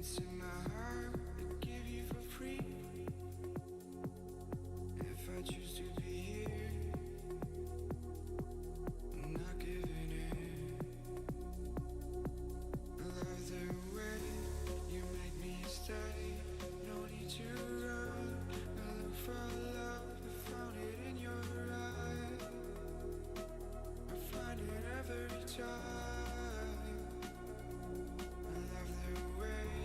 It's in my heart to give you for free. If I choose to be here, I'm not giving in. I love the way you make me stay. No need to run. I look for love, I found it in your eyes. I find it every time. I love the way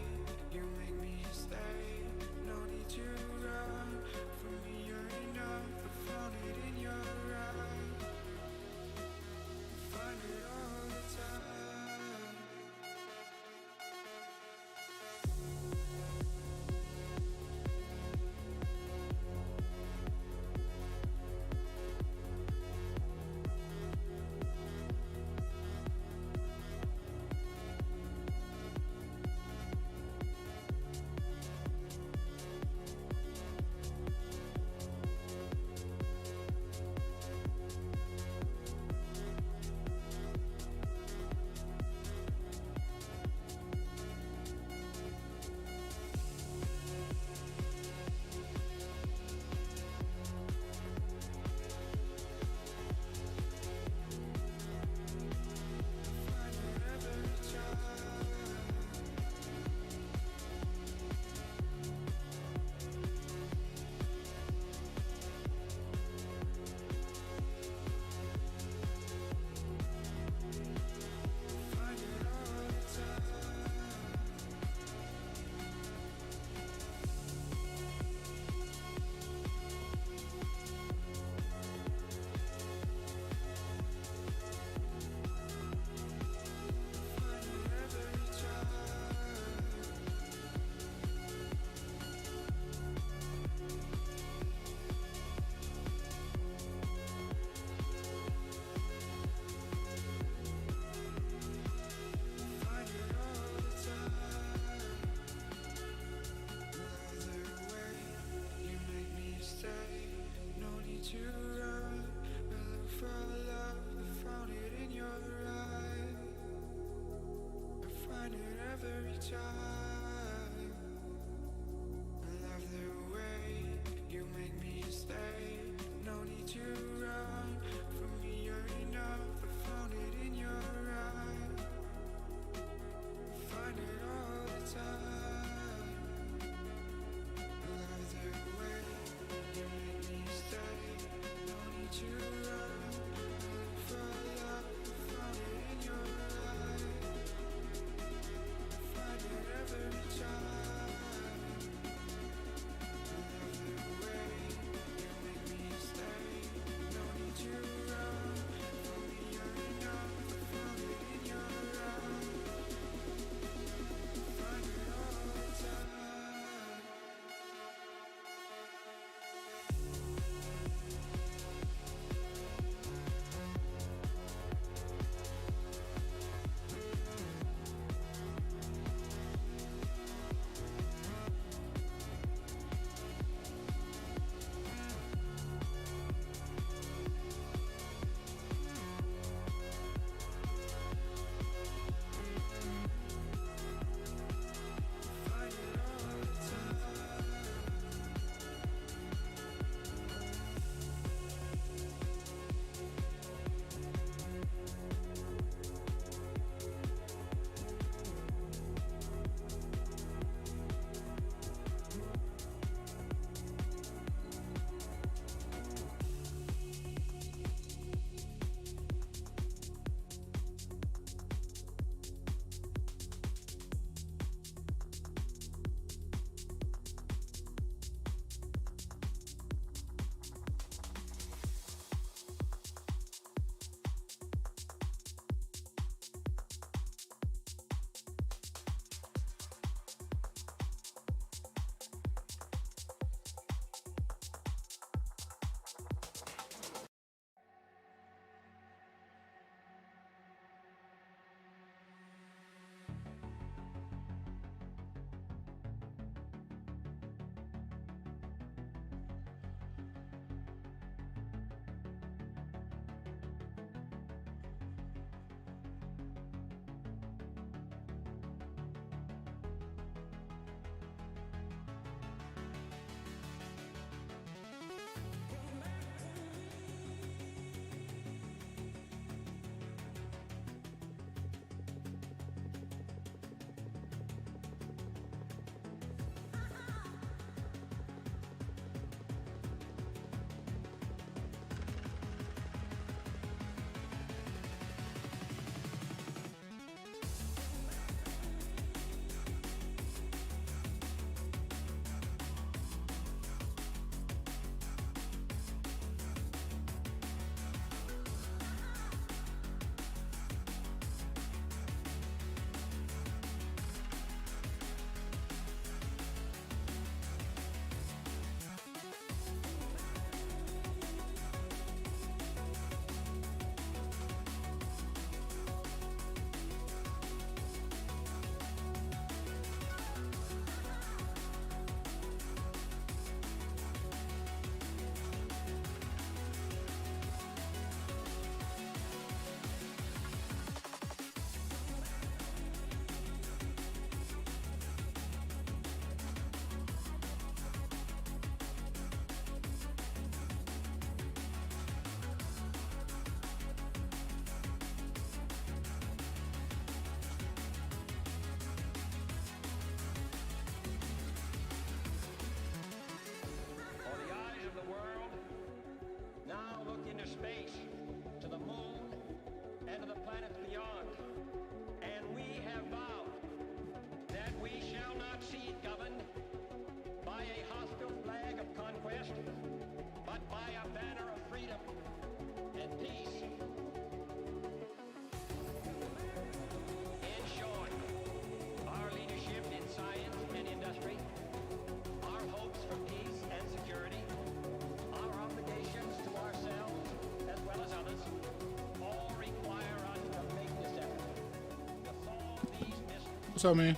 What's up, man?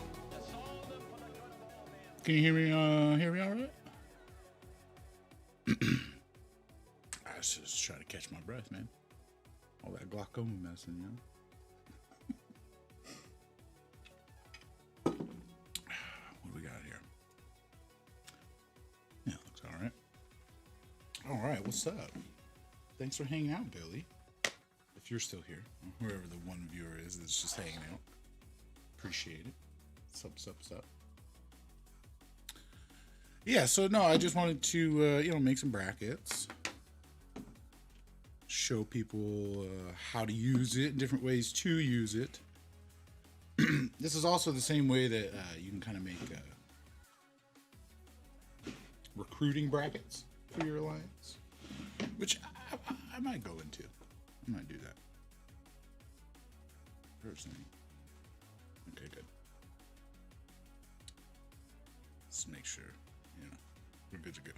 Can you hear me? Hear me all right? I was just trying to catch my breath, man. All that glaucoma medicine, you know. What do we got here? Yeah, looks all right. All right, what's up? Thanks for hanging out, Billy. If you're still here, whoever the one viewer is that's just hanging out, appreciate it. Sup. Yeah, so no, I just wanted to, make some brackets, show people how to use it, different ways to use it. This is also the same way that you can kind of make recruiting brackets for your alliance, which I might go into. I might do that. Personally. Okay, good. Let's make sure, we're good to go.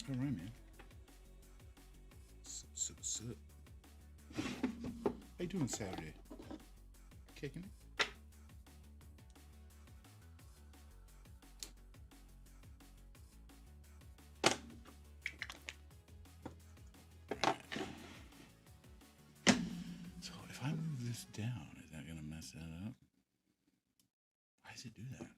All right, man. Sup. How you doing Saturday? Kicking it? So if I move this down, is that gonna mess that up? Why does it do that?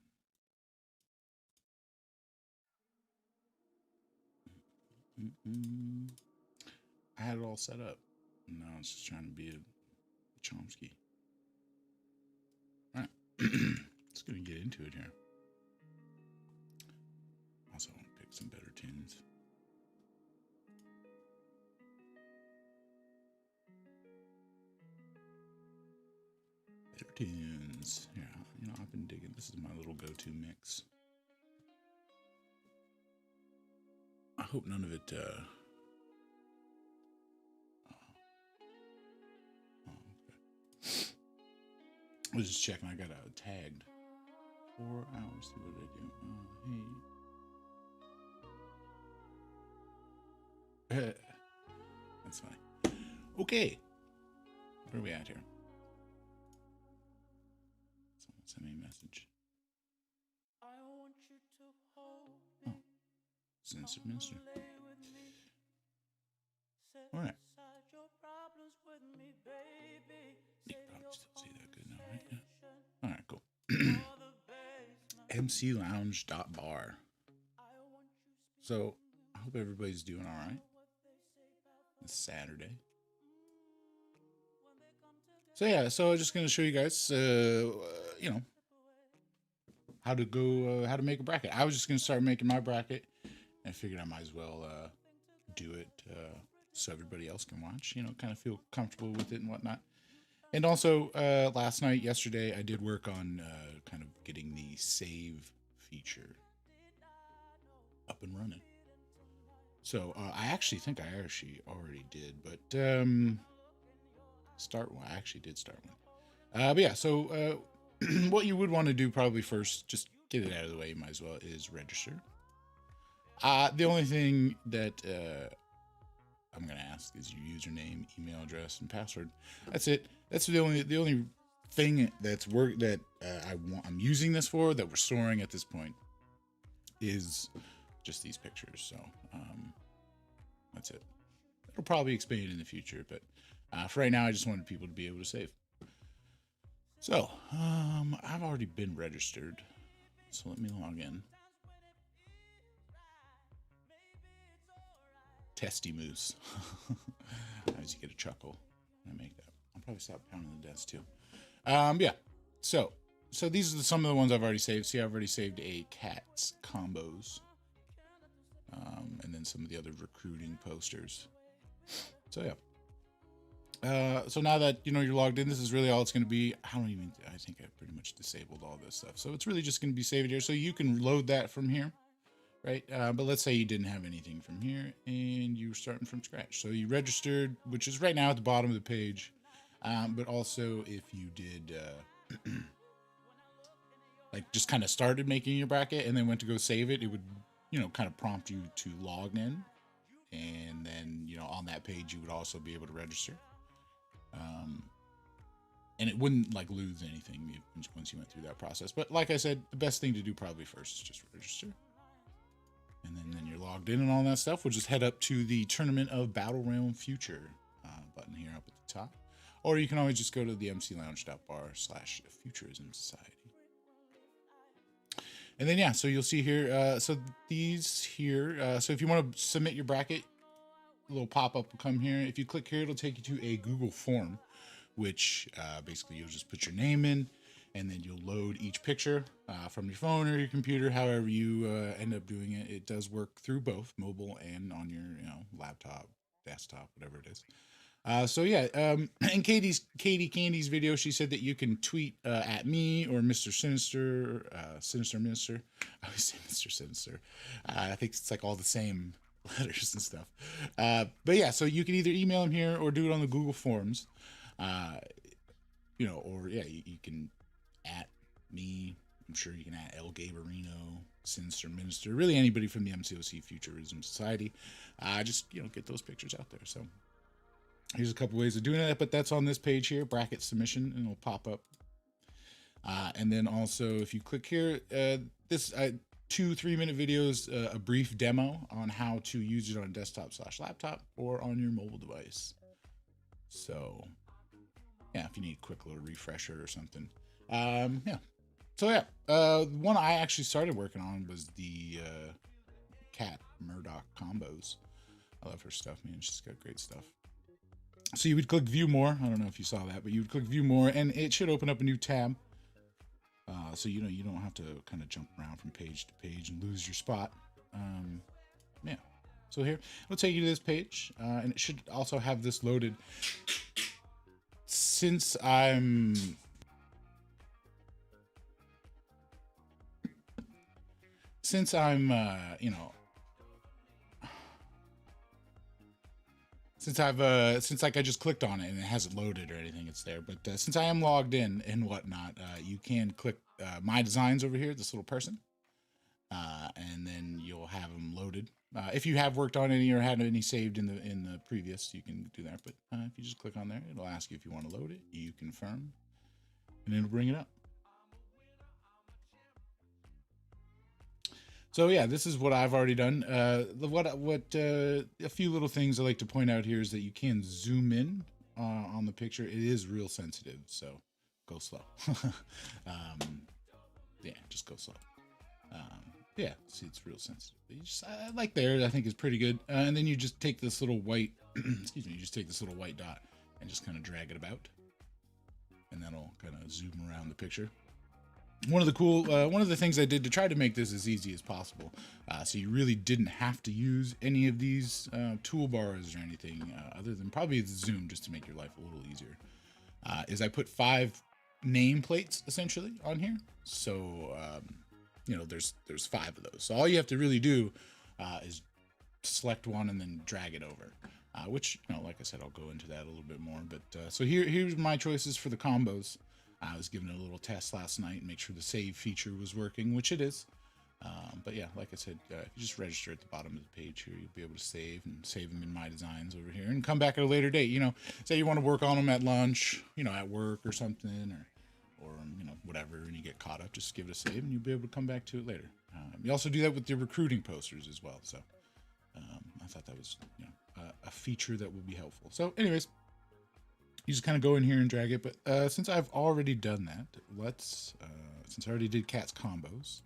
I had it all set up. Now it's just trying to be a Chomsky. All right, let's gonna get into it here. Also, I want to pick some better tunes. Better tunes. Yeah, I've been digging. This is my little go-to mix. I hope none of it. Okay. I was just checking. I got tagged. 4 hours. See what did I do? Hey. That's funny. Okay. Where are we at here? Someone sent me a message. Oh. Sinister Minister. All right. You can probably still see that good now, right? Yeah. All right, cool. mclounge.bar. So, I hope everybody's doing all right. It's Saturday. So yeah, so I'm just going to show you guys, how to make a bracket. I was just going to start making my bracket. I figured I might as well do it so everybody else can watch, kind of feel comfortable with it and whatnot. And also, yesterday, I did work on kind of getting the save feature up and running. So I actually think I already did, but I actually did start one. But yeah, so what you would want to do probably first, just get it out of the way, you might as well, is register. The only thing that I'm going to ask is your username, email address, and password. That's it. That's the only thing I'm using this for, that we're storing at this point, is just these pictures. So that's it. It'll probably expand in the future, but for right now, I just wanted people to be able to save. So I've already been registered, so let me log in. Testy Moose. As you get a chuckle when I make that. I'll probably stop pounding the desk too. Yeah. So these are some of the ones I've already saved. See, I've already saved a cats combos. And then some of the other recruiting posters. So yeah. So now that you're logged in, this is really all it's going to be. I think I pretty much disabled all this stuff. So it's really just going to be saved here. So you can load that from here. Right, but let's say you didn't have anything from here and you were starting from scratch. So you registered, which is right now at the bottom of the page. But also if you did, just kind of started making your bracket and then went to go save it, it would, kind of prompt you to log in. And then, on that page, you would also be able to register. and it wouldn't like lose anything once you went through that process. But like I said, the best thing to do probably first is just register. And then you're logged in and all that stuff. We'll just head up to the Tournament of Battle Realm Future button here up at the top. Or you can always just go to the mclounge.bar/Futurism Society. And then, yeah, so you'll see here, so these here, so if you want to submit your bracket, a little pop-up will come here. If you click here, it'll take you to a Google form, which basically you'll just put your name in, and then you'll load each picture from your phone or your computer, however you end up doing it. It does work through both mobile and on your laptop, desktop, whatever it is. So yeah, in Katie Candy's video, she said that you can tweet at me or Mr. Sinister, Sinister Minister. I always say Mr. Sinister. I think it's like all the same letters and stuff. But yeah, so you can either email him here or do it on the Google Forms. Or yeah, you can at me. I'm sure you can at El Gabarino, Sinister Minister, really anybody from the MCoC Futurism Society. Just get those pictures out there. So here's a couple ways of doing that, but that's on this page here, bracket submission, and it'll pop up. And then also, if you click here, this 2-3 minute videos, a brief demo on how to use it on desktop/laptop or on your mobile device. So yeah, if you need a quick little refresher or something. Yeah. So yeah, one I actually started working on was the Cat Murdoch combos. I love her stuff, man. She's got great stuff. So you would click view more. I don't know if you saw that, but you would click view more and it should open up a new tab. So you don't have to kind of jump around from page to page and lose your spot. Yeah. So here, it'll take you to this page, and it should also have this loaded. Since I'm since like I just clicked on it and it hasn't loaded or anything, it's there. But since I am logged in and whatnot, you can click my designs over here, this little person, and then you'll have them loaded. If you have worked on any or had any saved in the previous, you can do that. But if you just click on there, it'll ask you if you want to load it. You confirm, and it'll bring it up. So yeah, this is what I've already done. A few little things I like to point out here is that you can zoom in on the picture. It is real sensitive, so go slow. Yeah, just go slow. Yeah, see, it's real sensitive. Like there, I think is pretty good. And then you just take this little white, excuse me, you just take this little white dot and just kind of drag it about, and that'll kind of zoom around the picture. One of the things I did to try to make this as easy as possible, so you really didn't have to use any of these toolbars or anything other than probably the zoom, just to make your life a little easier, is I put 5 nameplates essentially on here. So there's 5 of those. So all you have to really do is select one and then drag it over, which, like I said, I'll go into that a little bit more. But so here's my choices for the combos. I was giving it a little test last night and make sure the save feature was working, which it is. But yeah, like I said, if you just register at the bottom of the page here, you'll be able to save them in my designs over here and come back at a later date. Say you want to work on them at lunch, at work or something, or whatever, and you get caught up, just give it a save and you'll be able to come back to it later. You also do that with your recruiting posters as well. So I thought that was a feature that will be helpful. So anyways, you just kind of go in here and drag it. But since I've already done that, since I already did Cat's combos,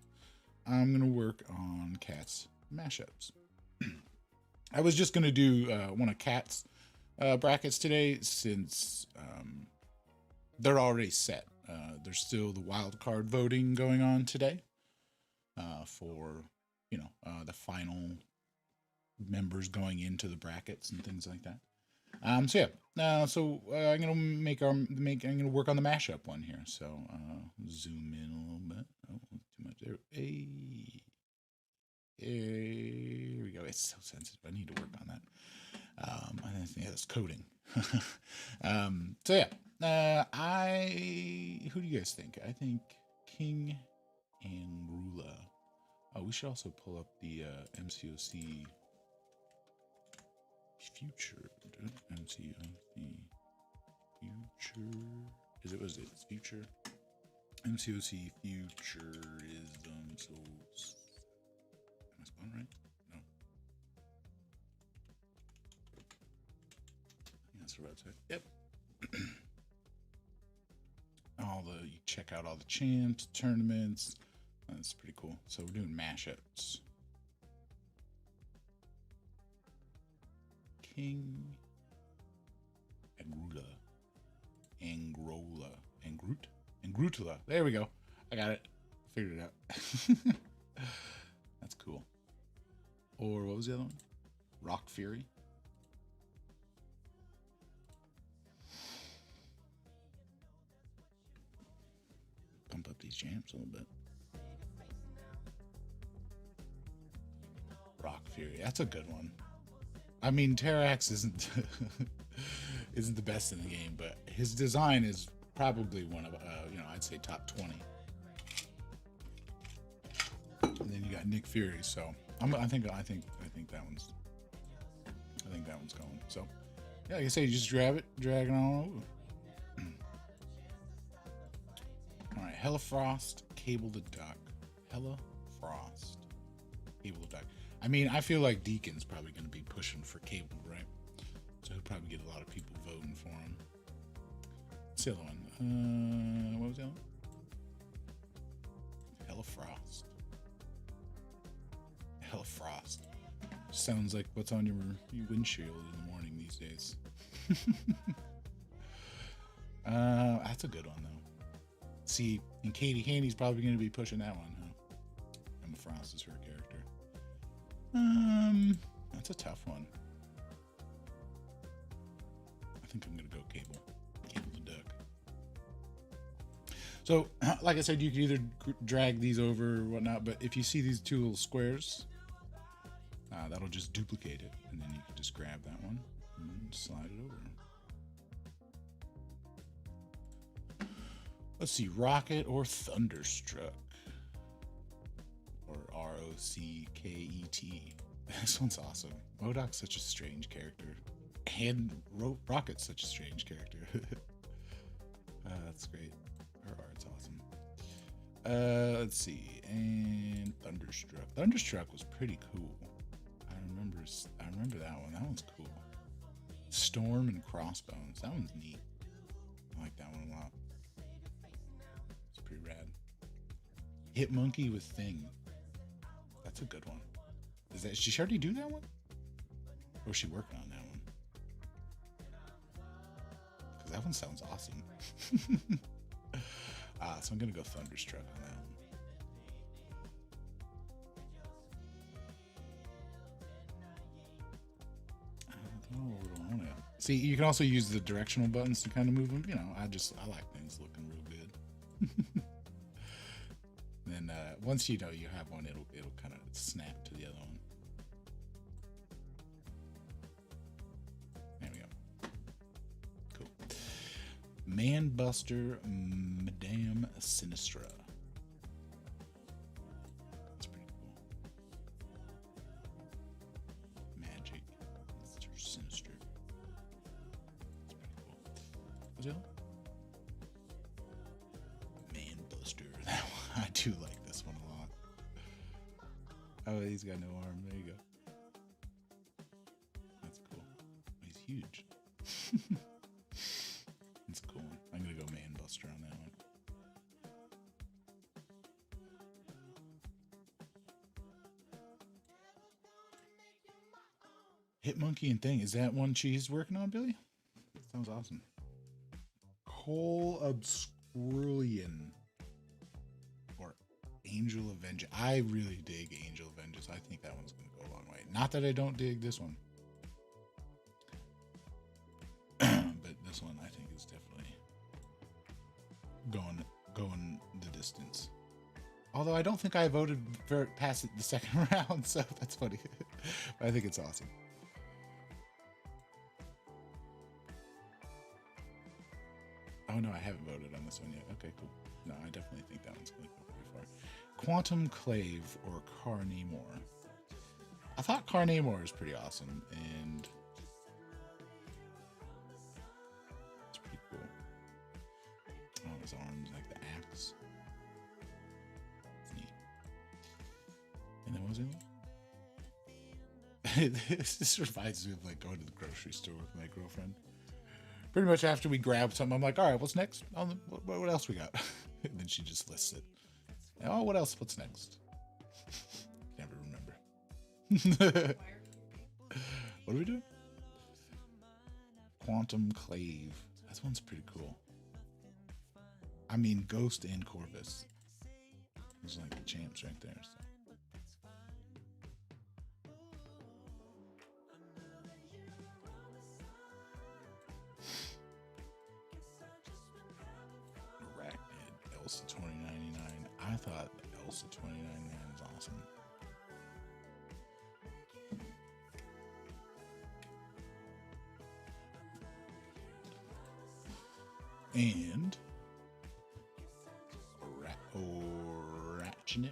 I'm going to work on Cat's mashups. I was just going to do one of Cat's brackets today, since they're already set. There's still the wild card voting going on today for, the final members going into the brackets and things like that. So yeah, so I'm gonna work on the mashup one here. So zoom in a little bit. Oh, too much there. Hey, here we go. It's so sensitive. I need to work on that. I think that's coding. So yeah, who do you guys think? I think King and Rula. Oh, we should also pull up the MCoC Future. MCoC Future. Was it future? MCoC Futurism Souls. Am I spelling right? No. I think that's the website. Yep. You check out all the champs, tournaments. That's pretty cool. So we're doing mashups. King Angrutula. There we go. I got it. Figured it out. That's cool. Or what was the other one? Rock Fury. Pump up these jams a little bit. Rock Fury. That's a good one. I mean, Terrax isn't isn't the best in the game, but his design is probably one of I'd say top 20. And then you got Nick Fury, so I think that one's going. So yeah, like I say, you just grab it, drag it on over. All right, Hella Frost, Cable the Duck. Hella Frost, Cable the Duck. I mean, I feel like Deacon's probably going to be pushing for Cable, right? So he'll probably get a lot of people voting for him. What's the other one? What was the other one? Hella Frost. Hella Frost. Sounds like what's on your windshield in the morning these days. That's a good one, though. See, and Katie Haney's probably going to be pushing that one, huh? Emma Frost is her character. That's a tough one. I think I'm gonna go Cable the Duck. So, like I said, you can either drag these over or whatnot, but if you see these two little squares, that'll just duplicate it, and then you can just grab that one and slide it over. Let's see, Rocket or Thunderstruck. Or Rocket. This one's awesome. MCoC's such a strange character. And Rocket's such a strange character. That's great. Her art's awesome. Let's see. And Thunderstruck. Thunderstruck was pretty cool. I remember that one. That one's cool. Storm and Crossbones. That one's neat. I like that one a lot. It's pretty rad. Hitmonkey with Thing. That's a good one. Did she already do that one? Or is she working on that one? Because that one sounds awesome. So I'm going to go Thunderstruck on that one. See, you can also use the directional buttons to kind of move them. I like things looking real good. Then once you have one, it'll kind of snap to the other one. There we go. Cool. Manbuster, Madame Sinistra. That's pretty cool. Magic, Mr. Sinister. That's pretty cool. What's the other? Manbuster. That one, I do like this one a lot. Oh, he's got no arm. There you go. That's cool. He's huge. That's cool. I'm gonna go Manbuster on that one. Hitmonkey and Thing. Is that one she's working on, Billy? Sounds awesome. Cole Obscurian. Or Angel of Vengeance. I really dig Angel of Vengeance. I think that one's going to go a long way. Not that I don't dig this one. But this one I think is definitely going the distance. Although I don't think I voted for past the second round, so that's funny. But I think it's awesome. Oh no, I haven't voted on this one yet. Okay, cool. No, I definitely think that one's going to go pretty far. Quantum Clave or Carnamore. I thought Carnamore is pretty awesome, and it's pretty cool. his arms like the axe. It's neat. And then what was it? This reminds me of like going to the grocery store with my girlfriend. Pretty much after we grab something, I'm like, all right, what's next? What else we got? And then she just lists it. Oh, what else? What's next? Never remember. What are we doing? Quantum Clave. That one's pretty cool. I mean, Ghost and Corvus. Those are like the champs right there. So. Arachnid, Elsa 2099. I thought Elsa 2099 was awesome. And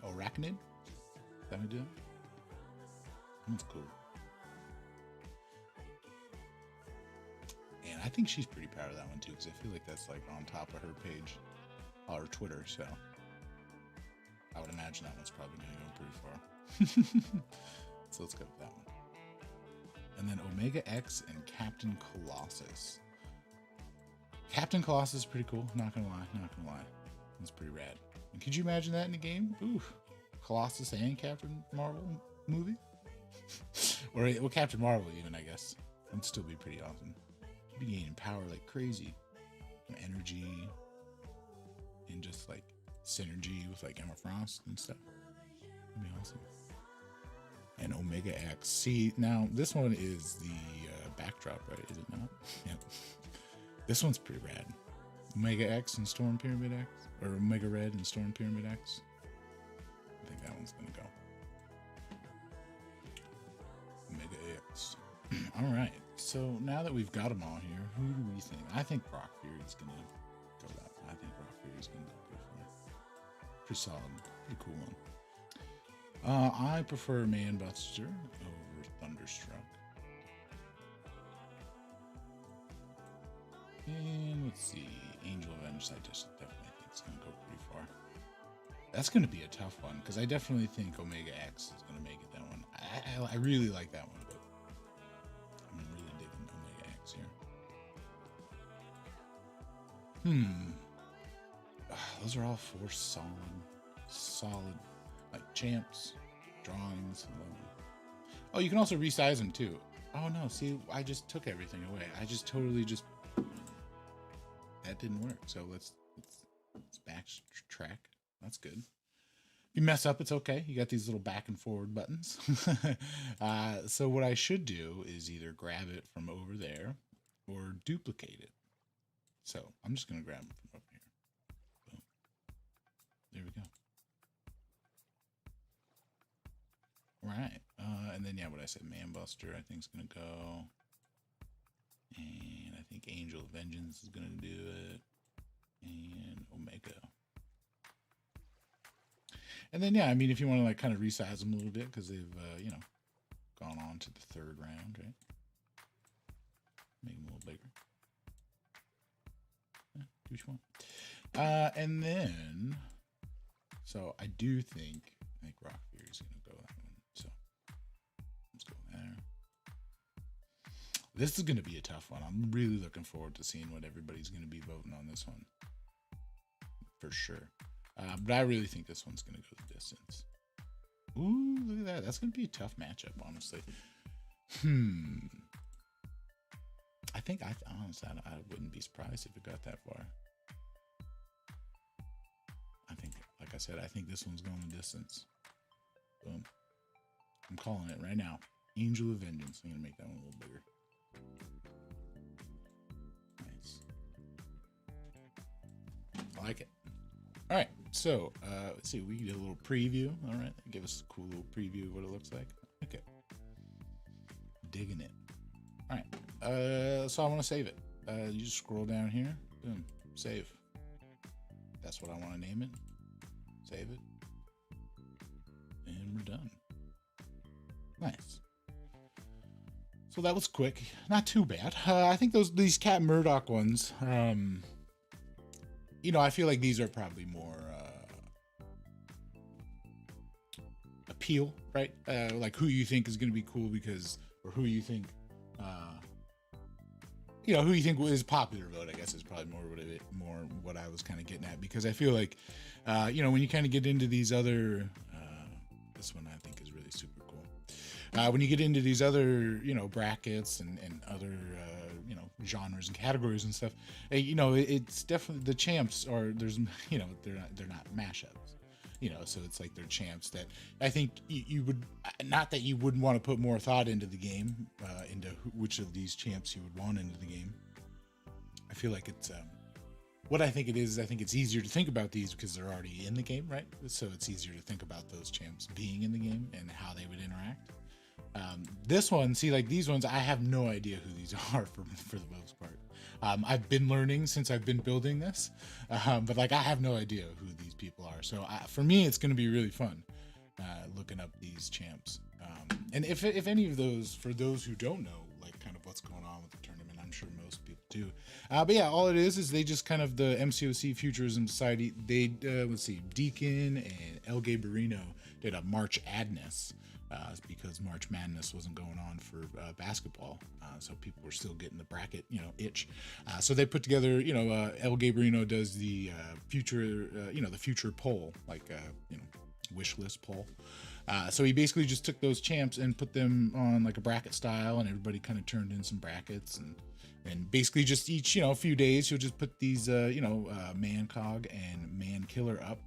Arachnid? Is that what we do? That's cool. And I think she's pretty proud of that one too, because I feel like that's like on top of her page or Twitter, so I would imagine that one's probably gonna go pretty far. So let's go with that one. And then Omega X and Captain Colossus. Captain Colossus is pretty cool. Not gonna lie. It's pretty rad. And could you imagine that in a game? Ooh, Colossus and Captain Marvel movie, or well, Captain Marvel even. I guess that'd still be pretty awesome. You'd be gaining power like crazy, and energy, and just like synergy with like Emma Frost and stuff. That'd be awesome. And Omega X. See, now this one is the backdrop, right? Is it not? Yep. This one's pretty rad. Omega X and Storm Pyramid X, or Omega Red and Storm Pyramid X. I think that one's gonna go. Omega X. All right. So now that we've got them all here, who do we think? I think Rock Fury's gonna go that. I think Rock Fury's gonna go pretty far. Pretty solid. Pretty cool one. I prefer Man Buster over Thunderstruck. And let's see, Angel of Avenge, I just definitely think it's going to go pretty far. That's going to be a tough one, because I definitely think Omega X is going to make it that one. I really like that one, but I'm really digging Omega X here. Those are all four solid, like champs, drawings. Oh, you can also resize them too. Oh no, see, I just took everything away. I just totally just... That didn't work, so let's backtrack. That's good. If you mess up, it's okay. You got these little back and forward buttons. So what I should do is either grab it from over there or duplicate it. So I'm just going to grab it from over here. Boom. There we go. All right. And then, yeah, what I said, Man Buster, I think is going to go. And I think Angel of Vengeance is going to do it. And Omega. And then, yeah, I mean, if you want to, like, kind of resize them a little bit, because they've, you know, gone on to the third round, right? Make them a little bigger. Yeah, do what you want. And then, so I do think Rock Fury is going to go that one. So, let's go there. This is going to be a tough one. I'm really looking forward to seeing what everybody's going to be voting on this one. For sure. But I really think this one's going to go the distance. Ooh, look at that. That's going to be a tough matchup, honestly. I think, honestly, I wouldn't be surprised if it got that far. I think, like I said, I think this one's going the distance. Boom. I'm calling it right now. Angel of Vengeance. I'm going to make that one a little bigger. Nice. I like it. All right, so let's see. We did a little preview. All right, give us a cool little preview of what it looks like. Okay, digging it. All right, so I want to save it. You just scroll down here. Boom, save. That's what I want to name it. Save it, and we're done. Nice. So that was quick. Not too bad. I think these Cat Murdoch ones. I feel like these are probably more appeal, right? Like who you think is going to be cool or who you think, who you think is popular vote, I guess is probably more what I was kind of getting at, because I feel like, when you kind of get into these other, this one I think is really super cool. When you get into these other, brackets and other, genres and categories and stuff, it's definitely the champs are, they're not mashups, so it's like they're champs that I think you would, not that you wouldn't want to put more thought into the game, into which of these champs you would want into the game. I feel like it's, what I think it is, I think it's easier to think about these because they're already in the game, right? So it's easier to think about those champs being in the game and how they would interact. This one, see, like these ones, I have no idea who these are for the most part. I've been learning since I've been building this, but like I have no idea who these people are. So for me, it's going to be really fun looking up these champs. And if any of those, for those who don't know, like kind of what's going on with the tournament, I'm sure most people do. But yeah, all it is they just kind of, the MCoC Futurism Society, they, let's see, Deacon and El Gabarino did a March Adness. Because March Madness wasn't going on for basketball, so people were still getting the bracket, itch. So they put together, El Gabarino does the future, the future poll, like wish list poll. So he basically just took those champs and put them on like a bracket style, and everybody kind of turned in some brackets, and basically just each, a few days, he'll just put these, MCoC and Man Killer up,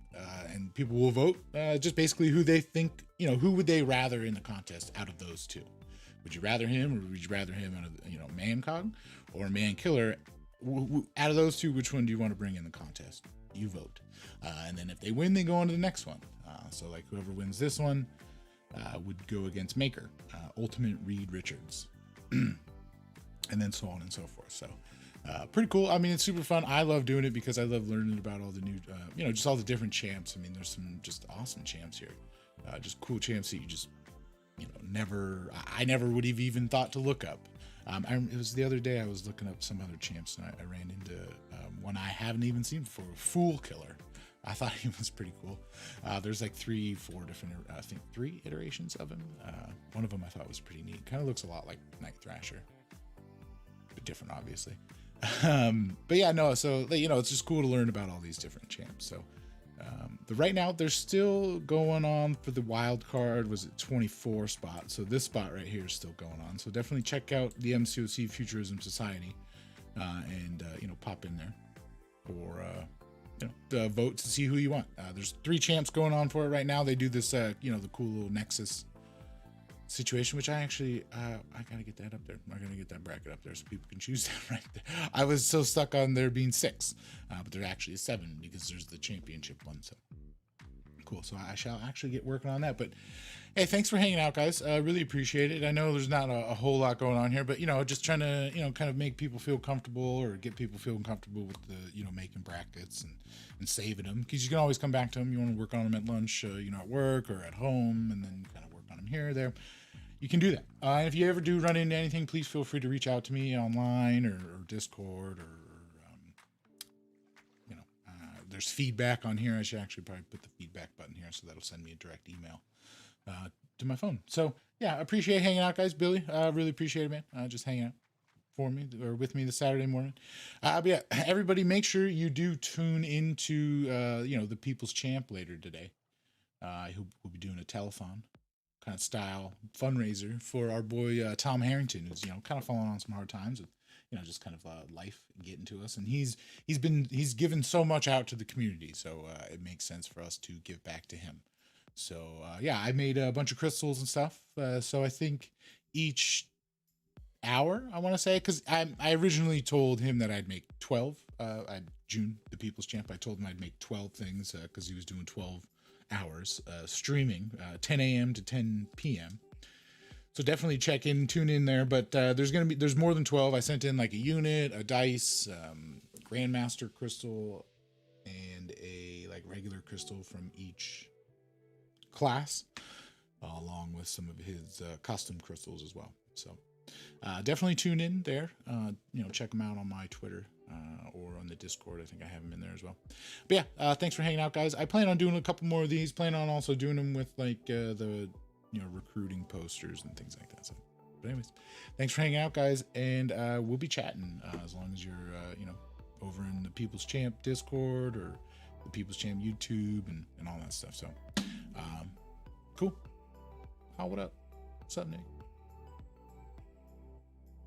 and people will vote, just basically who they think, who would they rather in the contest out of those two? Would you rather him, or would you rather him out of, MCoC or Man Killer? Out of those two, which one do you want to bring in the contest? You vote. And then if they win, they go on to the next one. So like whoever wins this one would go against Maker, Ultimate Reed Richards. And then so on and so forth. So pretty cool. I mean, it's super fun. I love doing it because I love learning about all the new, just all the different champs. I mean, there's some just awesome champs here. Just cool champs that you just, I never would have even thought to look up. It was the other day I was looking up some other champs, and I ran into one I haven't even seen before, Fool Killer. I thought he was pretty cool. There's like 3-4 different, I think 3 iterations of him. One of them I thought was pretty neat. Kind of looks a lot like Night Thrasher. Different, obviously. But yeah, no, so it's just cool to learn about all these different champs. So right now they're still going on for the wild card, was it 24 spot, so this spot right here is still going on. So definitely check out the MCoC Futurism Society, and pop in there for the vote to see who you want. There's 3 champs going on for it right now. They do this the cool little Nexus situation, which I actually I gotta get that up there. I'm gonna get that bracket up there so people can choose that right there. I was so stuck on there being 6, but there actually is 7 because there's the championship one. So cool. So I shall actually get working on that. But hey, thanks for hanging out, guys. I really appreciate it. I know there's not a whole lot going on here, but just trying to kind of make people feel comfortable, or get people feeling comfortable with the making brackets and saving them, because you can always come back to them. You want to work on them at lunch, at work or at home, and then kind of work on them here or there. You can do that. And if you ever do run into anything, please feel free to reach out to me online or Discord, or there's feedback on here. I should actually probably put the feedback button here, so that'll send me a direct email to my phone. So yeah, appreciate hanging out, guys. Billy, really appreciate it, man. Just hanging out for me or with me this Saturday morning. But yeah, everybody, make sure you do tune into the People's Champ later today. We'll be doing a telethon kind of style fundraiser for our boy Tom Harrington, who's kind of falling on some hard times with just kind of life getting to us, and he's given so much out to the community, so it makes sense for us to give back to him. So yeah, I made a bunch of crystals and stuff, so I think each hour, I want to say, because I originally told him that I'd make 12. June, the People's Champ, I told him I'd make 12 things because he was doing 12 hours streaming, 10 a.m. to 10 p.m. So definitely check in, tune in there. But there's more than 12. I sent in like a unit, a dice, Grandmaster crystal, and a like regular crystal from each class, along with some of his custom crystals as well. So definitely tune in there. Check them out on my Twitter. or on the Discord. I think I have them in there as well. But yeah, thanks for hanging out, guys. I plan on doing a couple more of these. Plan on also doing them with like the recruiting posters and things like that. So, but anyways, thanks for hanging out, guys, and we'll be chatting as long as you're over in the People's Champ Discord or the People's Champ YouTube and all that stuff. So, cool. What up? What's up, Nick?